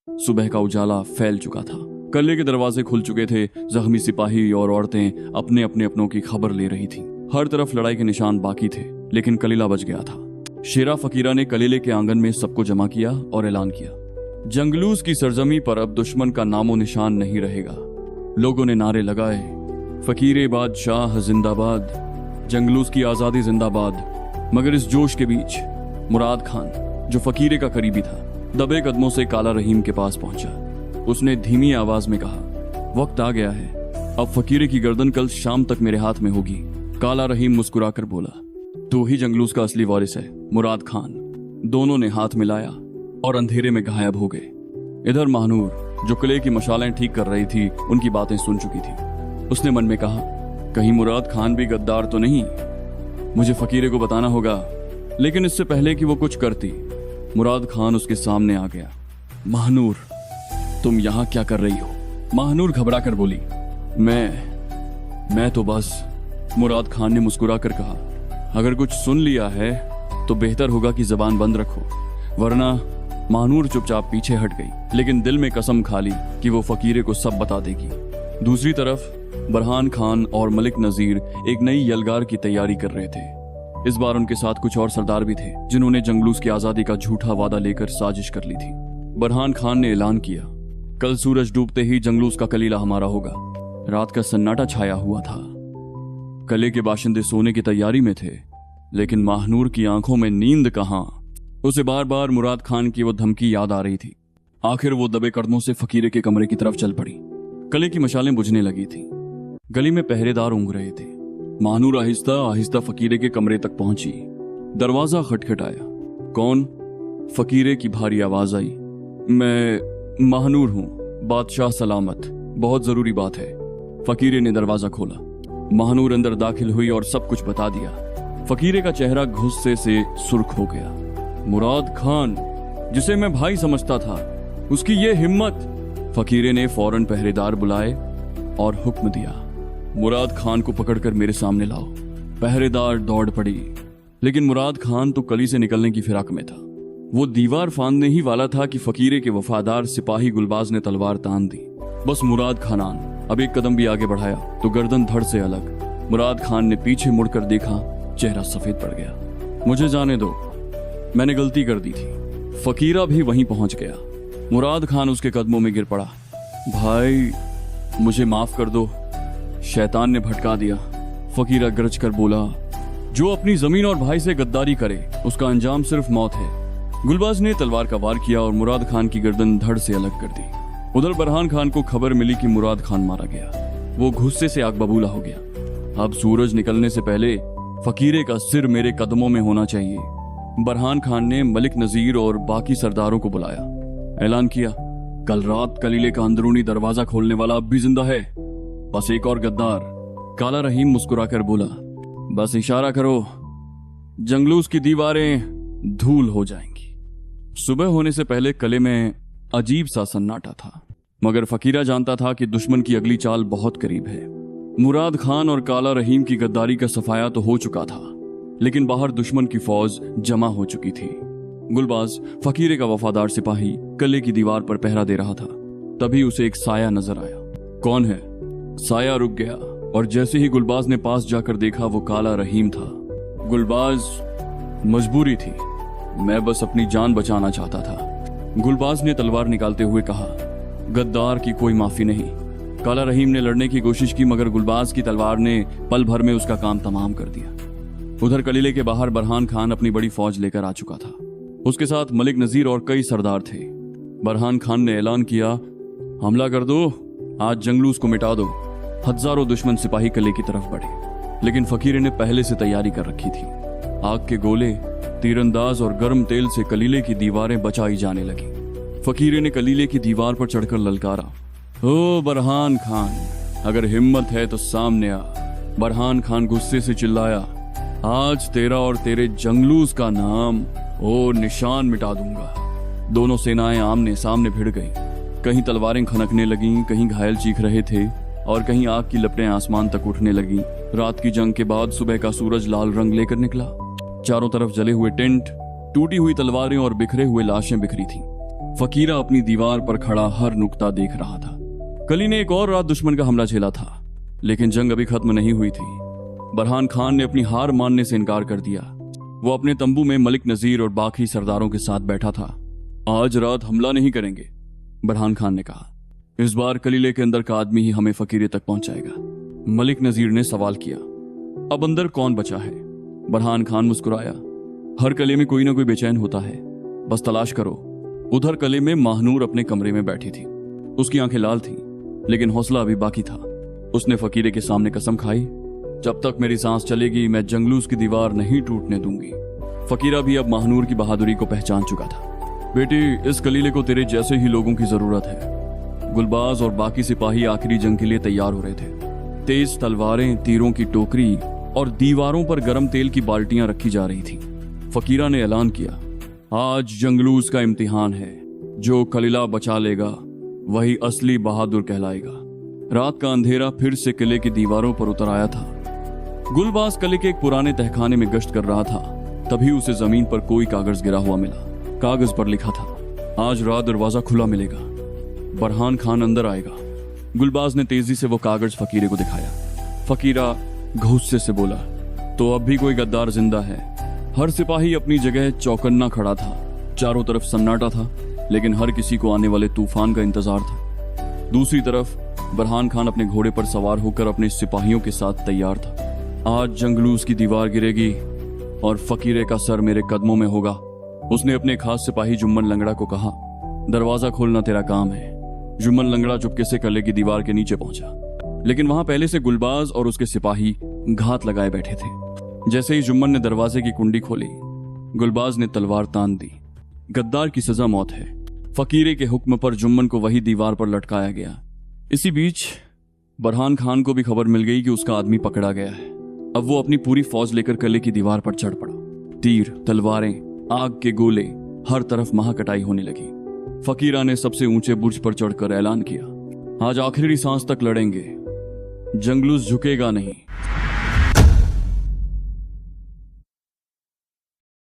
सुबह का उजाला फैल चुका था। किले के दरवाजे खुल चुके थे। जख्मी सिपाही और औरतें अपने अपने अपनों की खबर ले रही थीं। हर तरफ लड़ाई के निशान बाकी थे, लेकिन कलीला बच गया था। शेरा फकीरा ने कलीले के आंगन में सबको जमा किया और ऐलान किया, जंगलूस की सरजमी पर अब दुश्मन का नामो निशान नहीं रहेगा। लोगों ने नारे लगाए, फकीरे बादशाह जिंदाबाद, जंगलूस की आजादी जिंदाबाद। मगर इस जोश के बीच मुराद खान, जो फकीरे का करीबी था, दबे कदमों से काला रहीम के पास पहुंचा। उसने धीमी आवाज में कहा, वक्त आ गया है, अब फकीरे की गर्दन कल शाम तक मेरे हाथ में होगी। काला रहीम मुस्कुराकर बोला, तू ही जंगलूस का असली वारिस है मुराद खान। दोनों ने हाथ मिलाया और अंधेरे में गायब हो गए। इधर महानूर, जो किले की मशालें ठीक कर रही थी, उनकी बातें सुन चुकी थी। उसने मन में कहा, कहीं मुराद खान भी गद्दार तो नहीं। मुझे फकीरे को बताना होगा। लेकिन इससे पहले कि वो कुछ करती, मुराद खान उसके सामने आ गया। महानूर, तुम यहां क्या कर रही हो? महानूर घबरा कर बोली, मैं तो बस। मुराद खान ने मुस्कुराकर कहा, अगर कुछ सुन लिया है तो बेहतर होगा कि जबान बंद रखो, वरना। महानूर चुपचाप पीछे हट गई, लेकिन दिल में कसम खा ली कि वो फकीरे को सब बता देगी। दूसरी तरफ बरहान खान और मलिक नजीर एक नई यलगार की तैयारी कर रहे थे। इस बार उनके साथ कुछ और सरदार भी थे, जिन्होंने जंगलूस की आजादी का झूठा वादा लेकर साजिश कर ली थी। बरहान खान ने ऐलान किया, कल सूरज डूबते ही जंगलूस का कलीला हमारा होगा। रात का सन्नाटा छाया हुआ था। किले के बाशिंदे सोने की तैयारी में थे, लेकिन महानूर की आंखों में नींद कहां। उसे बार बार मुराद खान की वो धमकी याद आ रही थी। आखिर वो दबे कदमों से फकीरे के कमरे की तरफ चल पड़ी। किले की मशालें बुझने लगी थी। गली में पहरेदार ऊँघ रहे थे। महानूर आहिस्ता आहिस्ता फकीरे के कमरे तक पहुंची। दरवाजा खटखटाया। कौन? फकीरे की भारी आवाज आई, मैं महानूर हूं, बादशाह सलामत, बहुत जरूरी बात है। फकीरे ने दरवाजा खोला। महानूर अंदर दाखिल हुई और सब कुछ बता दिया। फकीरे का चेहरा गुस्से से सुर्ख हो गया। मुराद खान, जिसे मैं भाई समझता था, उसकी ये हिम्मत। फकीरे ने फौरन पहरेदार बुलाए और हुक्म दिया, मुराद खान को पकड़कर मेरे सामने लाओ। पहरेदार दौड़ पड़ी, लेकिन मुराद खान तो कली से निकलने की फिराक में था। वो दीवार फांदने ही वाला था कि फकीरे के वफादार सिपाही गुलबाज ने तलवार तान दी। बस मुराद खानान अब एक कदम भी आगे बढ़ाया तो गर्दन धड़ से अलग। मुराद खान ने पीछे मुड़कर देखा, चेहरा सफेद पड़ गया। मुझे जाने दो, मैंने गलती कर दी थी। फकीरा भी वहीं पहुंच गया। मुराद खान उसके कदमों में गिर पड़ा। भाई, मुझे माफ कर दो, शैतान ने भटका दिया। फकीरा गरज कर बोला, जो अपनी जमीन और भाई से गद्दारी करे उसका अंजाम सिर्फ मौत है। गुलबाज ने तलवार का वार किया और मुराद खान की गर्दन धड़ से अलग कर दी। उधर बरहान खान को खबर मिली कि मुराद खान मारा गया। वो गुस्से से आग बबूला हो गया। अब सूरज निकलने से पहले फकीरे का सिर मेरे कदमों में होना चाहिए। बरहान खान ने मलिक नजीर और बाकी सरदारों को बुलाया। ऐलान किया, कल रात कलीले का अंदरूनी दरवाजा खोलने वाला अब भी जिंदा है, बस एक और गद्दार। काला रहीम मुस्कुराकर बोला, बस इशारा करो, जंगलूस की दीवारें धूल हो जाएंगी। सुबह होने से पहले किले में अजीब सा सन्नाटा था, मगर फकीरा जानता था कि दुश्मन की अगली चाल बहुत करीब है। मुराद खान और काला रहीम की गद्दारी का सफाया तो हो चुका था, लेकिन बाहर दुश्मन की फौज जमा हो चुकी थी। गुलबाज, फकीरे का वफादार सिपाही, किले की दीवार पर पहरा दे रहा था। तभी उसे एक साया नजर आया। कौन है? साया रुक गया और जैसे ही गुलबाज ने पास जाकर देखा, वो काला रहीम था। गुलबाज, मजबूरी थी, मैं बस अपनी जान बचाना चाहता था। गुलबाज ने तलवार निकालते हुए कहा, गद्दार की कोई माफी नहीं। काला रहीम ने लड़ने की कोशिश की, मगर गुलबाज की तलवार ने पल भर में उसका काम तमाम कर दिया। उधर कलीले के बाहर बरहान खान अपनी बड़ी फौज लेकर आ चुका था। उसके साथ मलिक नजीर और कई सरदार थे। बरहान खान ने ऐलान किया, हमला कर दो, आज जंगलूस को मिटा दो। हजारों दुश्मन सिपाही किले की तरफ बढ़े, लेकिन फकीरे ने पहले से तैयारी कर रखी थी। आग के गोले, तीरंदाज और गर्म तेल से कलीले की दीवारें बचाई जाने लगी। फकीरे ने कलीले की दीवार पर चढ़कर ललकारा, ओ बरहान खान, अगर हिम्मत है तो सामने आ। बरहान खान गुस्से से चिल्लाया, आज तेरा और तेरे जंगलूस का नाम और निशान मिटा दूंगा। दोनों सेनाएं आमने सामने भिड़ गईं। कहीं तलवारें खनकने लगीं, कहीं घायल चीख रहे थे और कहीं आग की लपटें आसमान तक उठने लगीं। रात की जंग के बाद सुबह का सूरज लाल रंग लेकर निकला। चारों तरफ जले हुए टेंट, टूटी हुई तलवारें और बिखरे हुए लाशें बिखरी थीं। फकीरा अपनी दीवार पर खड़ा हर नुक्ता देख रहा था। कली ने एक और रात दुश्मन का हमला झेला था, लेकिन जंग अभी खत्म नहीं हुई थी। बरहान खान ने अपनी हार मानने से इनकार कर दिया। वो अपने तंबू में मलिक नजीर और बाकी सरदारों के साथ बैठा था। आज रात हमला नहीं करेंगे, बरहान खान ने कहा। इस बार कलीले के अंदर का आदमी ही हमें फकीरे तक पहुंचाएगा। मलिक नजीर ने सवाल किया, अब अंदर कौन बचा है? बरहान खान मुस्कुराया, हर कले में कोई ना कोई बेचैन होता है, बस तलाश करो। उधर कले में महानूर अपने कमरे में बैठी थी। उसकी आंखें लाल थीं, लेकिन हौसला अभी बाकी था। उसने फकीरे के सामने कसम खाई, जब तक मेरी सांस चलेगी मैं जंगलूस की दीवार नहीं टूटने दूंगी। फकीरा भी अब महानूर की बहादुरी को पहचान चुका था। बेटी, इस कलीले को तेरे जैसे ही लोगों की जरूरत है। गुलबाज और बाकी सिपाही आखिरी जंग के लिए तैयार हो रहे थे। तेज तलवारें, तीरों की टोकरी और दीवारों पर गर्म तेल की बाल्टियां रखी जा रही थी। फकीरा ने ऐलान किया, आज जंगलूस का इम्तिहान है। जो कलीला बचा लेगा वही असली बहादुर कहलाएगा। रात का अंधेरा फिर से किले की दीवारों पर उतर आया था। गुलबाज किले के एक पुराने तहखाने में गश्त कर रहा था, तभी उसे जमीन पर कोई कागज गिरा हुआ मिला। कागज पर लिखा था, आज रात दरवाजा खुला मिलेगा, बरहान खान अंदर आएगा। गुलबाज ने तेजी से वो कागज फकीरे को दिखाया। फकीरा गुस्से से बोला, तो अब भी कोई गद्दार जिंदा है? हर सिपाही अपनी जगह चौकन्ना खड़ा था। चारों तरफ सन्नाटा था, लेकिन हर किसी को आने वाले तूफान का इंतजार था। दूसरी तरफ बरहान खान अपने घोड़े पर सवार होकर अपने सिपाहियों के साथ तैयार था। आज जंगलूस की दीवार गिरेगी और फकीरे का सर मेरे कदमों में होगा। उसने अपने खास सिपाही जुम्मन लंगड़ा को कहा, दरवाजा खोलना तेरा काम है। जुम्मन लंगड़ा चुपके से किले की दीवार के नीचे पहुंचा, लेकिन वहां पहले से गुलबाज और उसके सिपाही घात लगाए बैठे थे। जैसे ही जुम्मन ने दरवाजे की कुंडी खोली, गुलबाज ने तलवार तान दी। गद्दार की सजा मौत है। फकीरे के हुक्म पर जुम्मन को वही दीवार पर लटकाया गया। इसी बीच बरहान खान को भी खबर मिल गई कि उसका आदमी पकड़ा गया है। अब वो अपनी पूरी फौज लेकर किले की दीवार पर चढ़ पड़ा। तीर, तलवारें, आग के गोले, हर तरफ महाकटाई होने लगी। फकीरा ने सबसे ऊंचे बुर्ज पर चढ़कर ऐलान किया, आज आखिरी सांस तक लड़ेंगे, जंगलूस झुकेगा नहीं।